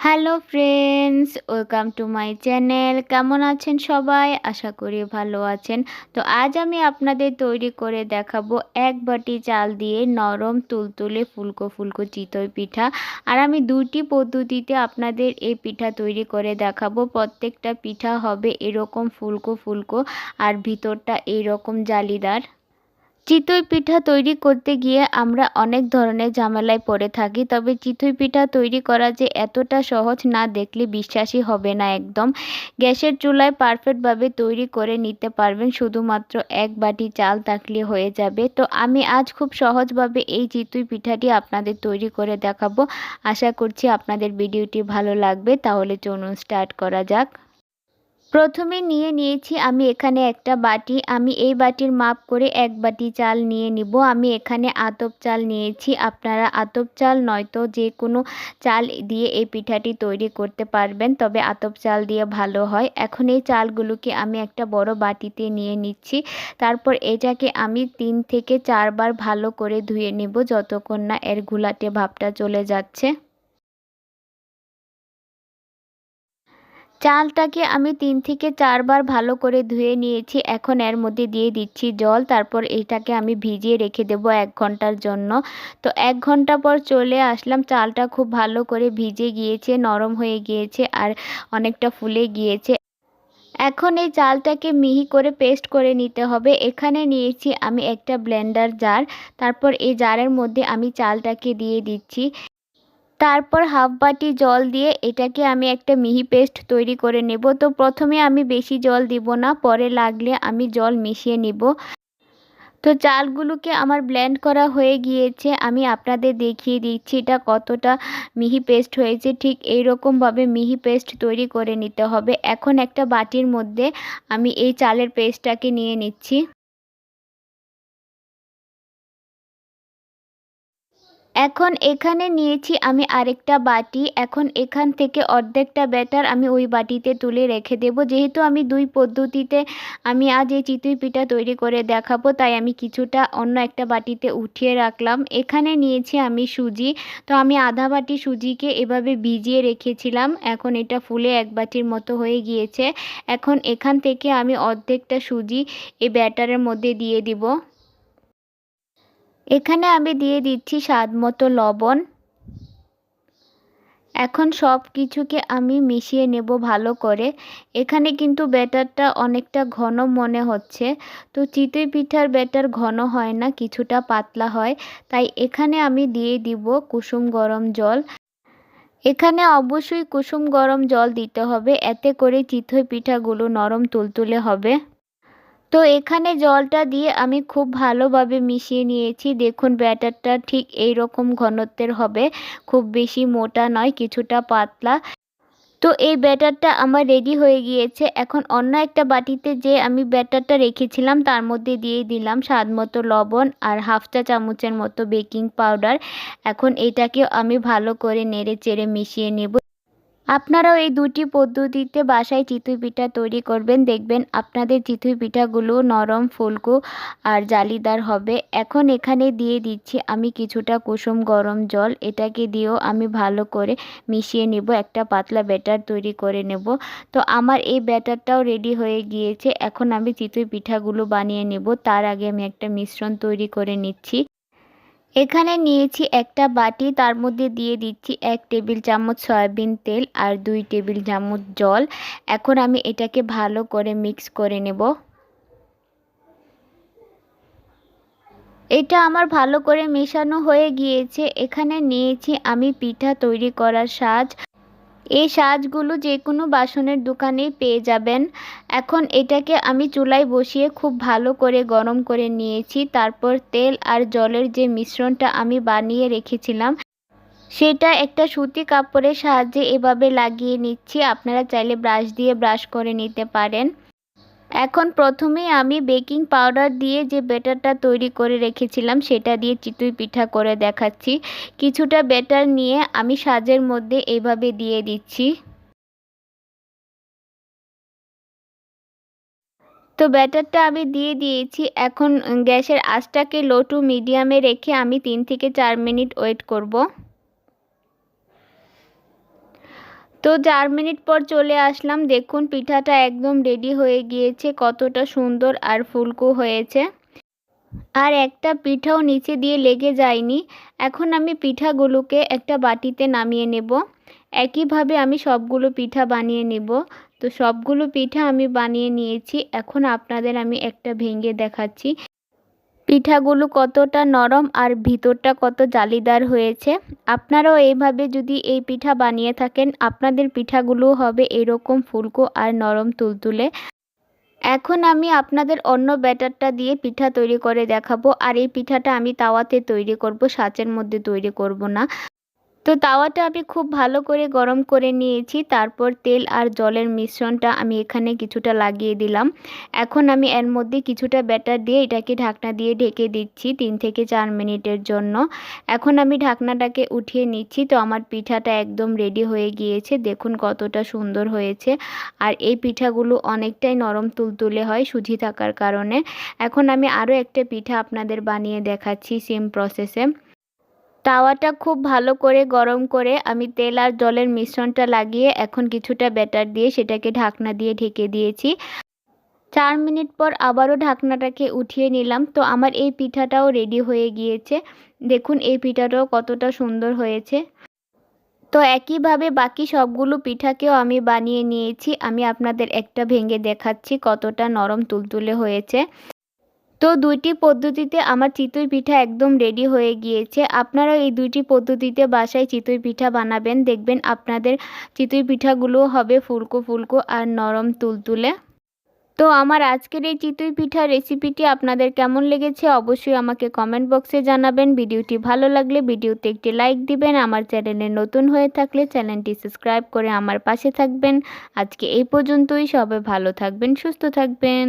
Hello friends, welcome to my channel. কেমন আছেন সবাই? আশা করি ভালো আছেন। তো আজ আমি আপনাদের তৈরি করে দেখাবো এক বাটি চাল দিয়ে নরম তুলতুলে ফুলকো ফুলকো চিতই পিঠা। আর আমি দুটি পদ্ধতিতে আপনাদের এই পিঠা তৈরি করে দেখাবো। প্রত্যেকটা পিঠা হবে এরকম ফুলকো ফুলকো আর ভিতরটা এইরকম জালিদার। চিতই পিঠা তৈরি করতে গিয়ে আমরা অনেক ধরনের ঝামেলায় পড়ে থাকি, তবে চিতই পিঠা তৈরি করা যে এতটা সহজ না দেখলে বিশ্বাসই হবে না একদম। গ্যাসের চুলায় পারফেক্টভাবে তৈরি করে নিতে পারবেন, শুধুমাত্র এক বাটি চাল থাকলে হয়ে যাবে। তো আমি আজ খুব সহজভাবে এই চিতই পিঠাটি আপনাদের তৈরি করে দেখাবো। আশা করছি আপনাদের ভিডিওটি ভালো লাগবে। তাহলে চলুন স্টার্ট করা যাক। প্রথমে নিয়েছি আমি এখানে একটা বাটি। আমি এই বাটির মাপ করে এক বাটি চাল নিয়ে নিব। আমি এখানে আতপ চাল নিয়েছি। আপনারা আতপ চাল নয়তো যে কোনো চাল দিয়ে এই পিঠাটি তৈরি করতে পারবেন, তবে আতপ চাল দিয়ে ভালো হয়। এখন এই চালগুলোকে আমি একটা বড় বাটিতে নিয়ে নিচ্ছি। তারপর এটাকে আমি 3 থেকে 4 বার ভালো করে ধুয়ে নেব, যতক্ষণ না এর ঘোলাটে ভাবটা চলে যাচ্ছে। চালটাকে আমি 3 থেকে 4 বার ভালো করে ধুয়ে নিয়েছি। এখন এর মধ্যে দিয়ে দিচ্ছি জল। তারপর এটাকে আমি ভিজিয়ে রেখে দেব 1 ঘন্টার জন্য। তো 1 ঘন্টা পর চলে আসলাম। চালটা খুব ভালো করে ভিজে গিয়েছে, নরম হয়ে গিয়েছে আর অনেকটা ফুলে গিয়েছে। এখন এই চালটাকে মিহি করে পেস্ট করে নিতে হবে। এখানে নিয়েছি আমি একটা ব্লেন্ডার জার। তারপর এই জারের মধ্যে আমি চালটাকে দিয়ে দিচ্ছি। তারপর হাফ বাটি জল দিয়ে এটাকে আমি একটা মিহি পেস্ট তৈরি করে নেব। তো প্রথমে আমি বেশি জল দিব না, পরে লাগলে আমি জল মিশিয়ে নিব। তো চালগুলোকে আমার ব্লেন্ড করা হয়ে গিয়েছে। আমি আপনাদের দেখিয়ে দিচ্ছি এটা কতটা মিহি পেস্ট হয়েছে। ঠিক এই রকমভাবে মিহি পেস্ট তৈরি করে নিতে হবে। এখন একটা বাটির মধ্যে আমি এই চালের পেস্টটাকে নিয়ে নিচ্ছি। এখন এখানে নিয়েছি আমি আরেকটা বাটি। এখন এখান থেকে অর্ধেকটা ব্যাটার আমি ওই বাটিতে তুলে রেখে দেব। যেহেতু আমি দুই পদ্ধতিতে আমি আজ এই চিতই পিঠা তৈরি করে দেখাবো, তাই আমি কিছুটা অন্য একটা বাটিতে উঠিয়ে রাখলাম। এখানে নিয়েছি আমি সুজি। তো আমি আধা বাটি সুজিকে এভাবে ভিজিয়ে রেখেছিলাম। এখন এটা ফুলে এক বাটির মতো হয়ে গিয়েছে। এখন এখান থেকে আমি অর্ধেকটা সুজি এই ব্যাটারের মধ্যে দিয়ে দিব। এখানে আমি দিয়ে দিচ্ছি স্বাদ মতো লবণ। এখন সব কিছুকে আমি মিশিয়ে নেব ভালো করে। এখানে কিন্তু ব্যাটারটা অনেকটা ঘন মনে হচ্ছে। তো চিতই পিঠার ব্যাটার ঘন হয় না, কিছুটা পাতলা হয়। তাই এখানে আমি দিয়ে দিব কুসুম গরম জল। এখানে অবশ্যই কুসুম গরম জল দিতে হবে, এতে করে চিতই পিঠাগুলো নরম তুলতুলে হবে। তো এখানে জলটা দিয়ে আমি খুব ভালোভাবে মিশিয়ে নিয়েছি। দেখুন ব্যাটারটা ঠিক এই রকম ঘনত্বের হবে, খুব বেশি মোটা নয়, কিছুটা পাতলা। তো এই ব্যাটারটা আমার রেডি হয়ে গিয়েছে। এখন অন্য একটা বাটিতে যে আমি ব্যাটারটা রেখেছিলাম তার মধ্যে দিয়ে দিলাম স্বাদ মতো লবণ আর হাফ চা চামচের মতো বেকিং পাউডার। এখন এটাকে আমি ভালো করে নেড়ে চেড়ে মিশিয়ে নেব। আপনারাও এই দুটি পদ্ধতিতে বাসায় চিতই পিঠা তৈরি করবেন, দেখবেন আপনাদের চিতই পিঠাগুলো নরম ফুলকো আর জালিদার হবে। এখন এখানে দিয়ে দিচ্ছি আমি কিছুটা কুসুম গরম জল। এটাকে দিয়েও আমি ভালো করে মিশিয়ে নেব, একটা পাতলা ব্যাটার তৈরি করে নেব। তো আমার এই ব্যাটারটাও রেডি হয়ে গিয়েছে। এখন আমি চিতই পিঠাগুলো বানিয়ে নেব, তার আগে আমি একটা মিশ্রণ তৈরি করে নিচ্ছি। এখানে নিয়েছি একটা বাটি, তার মধ্যে দিয়ে দিচ্ছি 1 টেবিল চামচ সয়াবিন তেল আর 2 টেবিল চামচ জল। এখন আমি এটাকে ভালো করে মিক্স করে নেব। এটা আমার ভালো করে মেশানো হয়ে গিয়েছে। এখানে নিয়েছি আমি পিঠা তৈরি করার সাজ। এই সাজগুলো যে কোনো বাসনের দোকানেই পেয়ে যাবেন। এখন এটাকে আমি চুলায় বসিয়ে খুব ভালো করে গরম করে নিয়েছি। তারপর তেল আর জলের যে মিশ্রণটা আমি বানিয়ে রেখেছিলাম সেটা একটা সুতি কাপড়ের সাহায্যে এভাবে লাগিয়ে নিচ্ছি। আপনারা চাইলে ব্রাশ দিয়ে ব্রাশ করে নিতে পারেন। এখন প্রথমেই আমি বেকিং পাউডার দিয়ে যে ব্যাটারটা তৈরি করে রেখেছিলাম সেটা দিয়ে চিতই পিঠা করে দেখাচ্ছি। কিছুটা ব্যাটার নিয়ে আমি সাজের মধ্যে এভাবে দিয়ে দিচ্ছি। তো ব্যাটারটা আমি দিয়ে দিয়েছি। এখন গ্যাসের আঁচটাকে লো টু মিডিয়ামে রেখে আমি 3 থেকে 4 মিনিট ওয়েট করব। তো 4 মিনিট পর চলে আসলাম। দেখুন পিঠাটা একদম রেডি হয়ে গিয়েছে, কতটা সুন্দর আর ফুলকো হয়েছে। আর একটা পিঠাও নিচে দিয়ে লেগে যায়নি। এখন আমি পিঠাগুলোকে একটা বাটিতে নামিয়ে নেব। একইভাবে আমি সবগুলো পিঠা বানিয়ে নেব। তো সবগুলো পিঠা আমি বানিয়ে নিয়েছি। এখন আপনাদের আমি একটা ভেঙে দেখাচ্ছি পিঠাগুলো কতটা নরম আর ভিতরটা কত জালিদার হয়েছে। আপনারাও এইভাবে যদি এই পিঠা বানিয়ে থাকেন, আপনাদের পিঠাগুলো হবে এরকম ফুলকো আর নরম তুলতুলে। এখন আমি আপনাদের অন্য ব্যাটারটা দিয়ে পিঠা তৈরি করে দেখাবো। আর এই পিঠাটা আমি তাওয়াতে তৈরি করব, ছাঁচের মধ্যে তৈরি করব না। তো তাওয়াটা আমি খুব ভালো করে গরম করে নিয়েছি। তারপর তেল আর জলের মিশ্রণটা আমি এখানে কিছুটা লাগিয়ে দিলাম। এখন আমি এর মধ্যে কিছুটা ব্যাটার দিয়ে এটাকে ঢাকনা দিয়ে ঢেকে দিচ্ছি 3 থেকে 4 মিনিটের জন্য। এখন আমি ঢাকনাটাকে উঠিয়ে নিচ্ছি। তো আমার পিঠাটা একদম রেডি হয়ে গিয়েছে। দেখুন কতটা সুন্দর হয়েছে। আর এই পিঠাগুলো অনেকটাই নরম তুলতুলে হয় সুজি থাকার কারণে। এখন আমি আরও একটা পিঠা আপনাদের বানিয়ে দেখাচ্ছি সেম প্রসেসে। তাওয়াটা খুব ভালো করে গরম করে আমি তেল আর জলের মিশ্রণটা লাগিয়ে এখন কিছুটা ব্যাটার দিয়ে সেটাকে ঢাকনা দিয়ে ঢেকে দিয়েছি। 4 মিনিট পর আবারও ঢাকনাটাকে উঠিয়ে নিলাম। তো আমার এই পিঠাটাও রেডি হয়ে গিয়েছে। দেখুন এই পিঠাটাও কতটা সুন্দর হয়েছে। তো একইভাবে বাকি সবগুলো পিঠাকেও আমি বানিয়ে নিয়েছি। আমি আপনাদের একটা ভেঙে দেখাচ্ছি কতটা নরম তুলতুলে হয়েছে। তো 2টি পদ্ধতিতে আমার চিতই পিঠা একদম রেডি হয়ে গিয়েছে। আপনারাও এই 2টি পদ্ধতিতে বাসায় চিতই পিঠা বানাবেন। দেখবেন আপনাদের চিতই পিঠাগুলোও হবে ফুলকো ফুলকো আর নরম তুলতুলে। তো আমার আজকের এই চিতই পিঠার রেসিপিটি আপনাদের কেমন লেগেছে অবশ্যই আমাকে কমেন্ট বক্সে জানাবেন। ভিডিওটি ভালো লাগলে ভিডিওতে একটি লাইক দিবেন। আমার চ্যানেলে নতুন হয়ে থাকলে চ্যানেলটি সাবস্ক্রাইব করে আমার পাশে থাকবেন। আজকে এই পর্যন্তই। সবাই ভালো থাকবেন, সুস্থ থাকবেন।